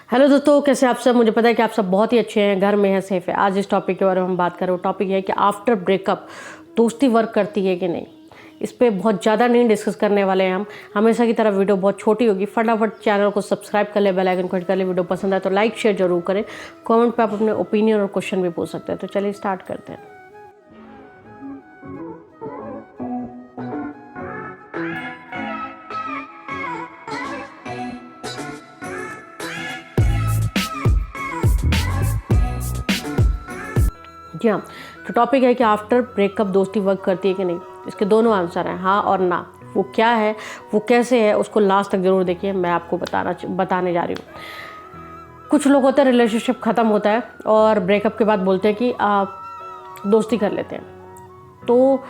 Hello दोस्तों, कैसे आप सब। मुझे पता है कि आप सब बहुत ही अच्छे हैं, घर में हैं, सेफ है। आज इस टॉपिक के बारे में हम बात करें। वो टॉपिक है कि आफ्टर ब्रेकअप दोस्ती वर्क करती है कि नहीं। इस पे बहुत ज़्यादा नहीं डिस्कस करने वाले हैं हम। हमेशा की तरह वीडियो बहुत छोटी होगी। फटाफट चैनल को सब्सक्राइब कर ले, बेल आइकन को हिट कर ले। वीडियो पसंद आए तो लाइक शेयर जरूर करें। कमेंट पे आप अपने ओपिनियन और क्वेश्चन भी पूछ सकते हैं। तो चलिए स्टार्ट करते हैं। जी हाँ, तो टॉपिक है कि आफ्टर ब्रेकअप दोस्ती वर्क करती है कि नहीं। इसके दोनों आंसर हैं, हाँ और ना। वो क्या है, वो कैसे है, उसको लास्ट तक जरूर देखिए। मैं आपको बताने जा रही हूँ। कुछ लोग होते हैं, रिलेशनशिप ख़त्म होता है और ब्रेकअप के बाद बोलते हैं कि आप दोस्ती कर लेते हैं। तो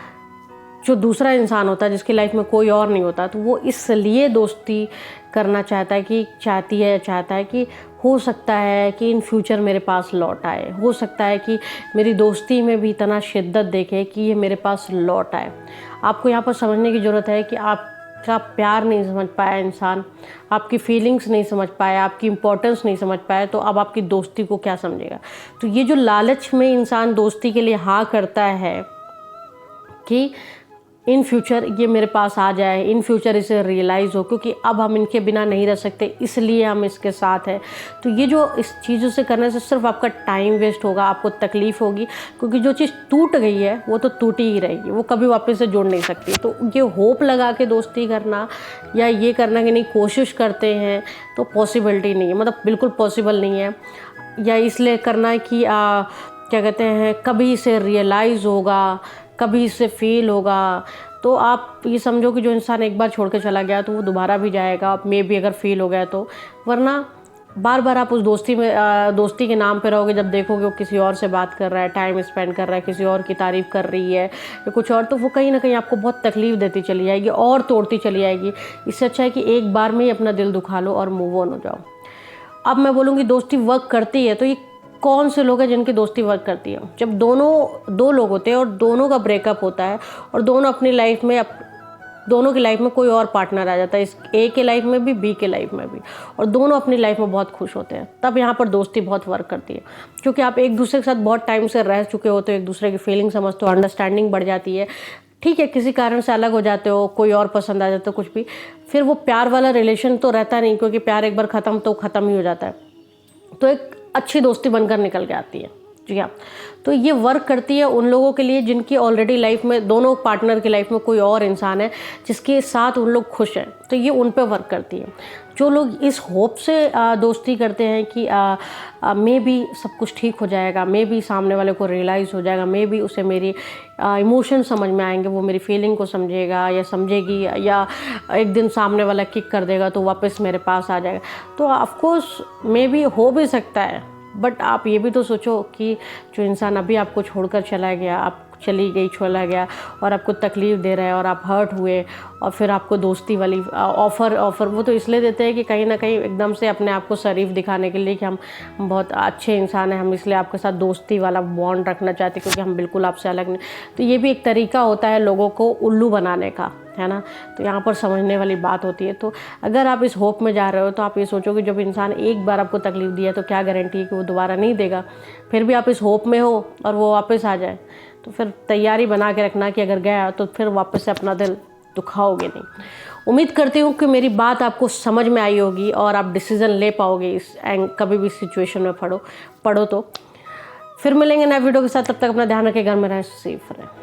जो दूसरा इंसान होता है, जिसकी लाइफ में कोई और नहीं होता, तो वो इसलिए दोस्ती करना चाहता है कि हो सकता है कि इन फ्यूचर मेरे पास लौट आए, हो सकता है कि मेरी दोस्ती में भी इतना शिद्दत देखे कि ये मेरे पास लौट आए। आपको यहाँ पर समझने की ज़रूरत है कि आपका प्यार नहीं समझ पाया इंसान, आपकी फीलिंग्स नहीं समझ पाया, आपकी इम्पोर्टेंस नहीं समझ पाया, तो अब आपकी दोस्ती को क्या समझेगा। तो ये जो लालच में इंसान दोस्ती के लिए हाँ करता है कि इन फ्यूचर ये मेरे पास आ जाए, इन फ्यूचर इसे रियलाइज़ हो, क्योंकि अब हम इनके बिना नहीं रह सकते, इसलिए हम इसके साथ हैं। तो ये जो इस चीज़ों से करने से सिर्फ आपका टाइम वेस्ट होगा, आपको तकलीफ़ होगी, क्योंकि जो चीज़ टूट गई है वो तो टूटी ही रहेगी, वो कभी वापस से जुड़ नहीं सकती। तो ये होप लगा के दोस्ती करना या ये करना कि नहीं कोशिश करते हैं, तो पॉसिबिलिटी नहीं है, मतलब बिल्कुल पॉसिबल नहीं है। या इसलिए करना है कि क्या कहते हैं, कभी इसे रियलाइज़ होगा, कभी इससे फील होगा। तो आप ये समझो कि जो इंसान एक बार छोड़ के चला गया तो वो दोबारा भी जाएगा, मे भी अगर फील हो गया तो। वरना बार बार आप उस दोस्ती के नाम पे रहोगे। जब देखोगे वो किसी और से बात कर रहा है, टाइम स्पेंड कर रहा है, किसी और की तारीफ़ कर रही है या कुछ और, तो वो कहीं ना कहीं आपको बहुत तकलीफ़ देती चली जाएगी और तोड़ती चली जाएगी। इससे अच्छा है कि एक बार में ही अपना दिल दुखा लो और मूव ऑन हो जाओ। अब मैं बोलूँगी दोस्ती वर्क करती है, तो ये कौन से लोग हैं जिनकी दोस्ती वर्क करती है। जब दो लोग होते हैं और दोनों का ब्रेकअप होता है और दोनों अपनी लाइफ में दोनों की लाइफ में कोई और पार्टनर आ जाता है, इस ए के लाइफ में भी, बी के लाइफ में भी, और दोनों अपनी लाइफ में बहुत खुश होते हैं, तब यहाँ पर दोस्ती बहुत वर्क करती है। क्योंकि आप एक दूसरे के साथ बहुत टाइम से रह चुके होते हो, एक दूसरे की फीलिंग समझते हो, अंडरस्टैंडिंग बढ़ जाती है। ठीक है, किसी कारण से अलग हो जाते हो, कोई और पसंद आ जाता है, कुछ भी, फिर वो प्यार वाला रिलेशन तो रहता नहीं, क्योंकि प्यार एक बार ख़त्म तो ख़त्म ही हो जाता है। तो एक अच्छी दोस्ती बनकर निकल के आती है। जी हाँ, तो ये वर्क करती है उन लोगों के लिए जिनकी ऑलरेडी लाइफ में, दोनों पार्टनर की लाइफ में कोई और इंसान है जिसके साथ उन लोग खुश हैं, तो ये उन पे वर्क करती है। जो लोग इस होप से दोस्ती करते हैं कि मे बी सब कुछ ठीक हो जाएगा, मे बी सामने वाले को रियलाइज़ हो जाएगा, मे बी उसे मेरी इमोशन समझ में आएंगे, वो मेरी फीलिंग को समझेगा या समझेगी, या एक दिन सामने वाला किक कर देगा तो वापस मेरे पास आ जाएगा, तो ऑफकोर्स मे बी हो भी सकता है। बट आप ये भी तो सोचो कि जो इंसान अभी आपको छोड़कर चला गया, आप चला गया और आपको तकलीफ़ दे रहा है और आप हर्ट हुए, और फिर आपको दोस्ती वाली ऑफ़र वो तो इसलिए देते हैं कि कहीं ना कहीं एकदम से अपने आप को शरीफ दिखाने के लिए कि हम बहुत अच्छे इंसान हैं, हम इसलिए आपके साथ दोस्ती वाला बॉन्ड रखना चाहते हैं, क्योंकि हम बिल्कुल आपसे अलग नहीं। तो ये भी एक तरीका होता है लोगों को उल्लू बनाने का, है ना। तो यहाँ पर समझने वाली बात होती है। तो अगर आप इस होप में जा रहे हो तो आप ये सोचो कि जब इंसान एक बार आपको तकलीफ़ दी है तो क्या गारंटी है कि वो दोबारा नहीं देगा। फिर भी आप इस होप में हो और वो वापस आ जाए, तो फिर तैयारी बना के रखना कि अगर गया तो फिर वापस से अपना दिल दुखाओगे नहीं। उम्मीद करती हूँ कि मेरी बात आपको समझ में आई होगी और आप डिसीज़न ले पाओगे कभी भी सिचुएशन में पड़ो तो। फिर मिलेंगे नए वीडियो के साथ, तब तक अपना ध्यान रखें, घर में रहें, सेफ रहें।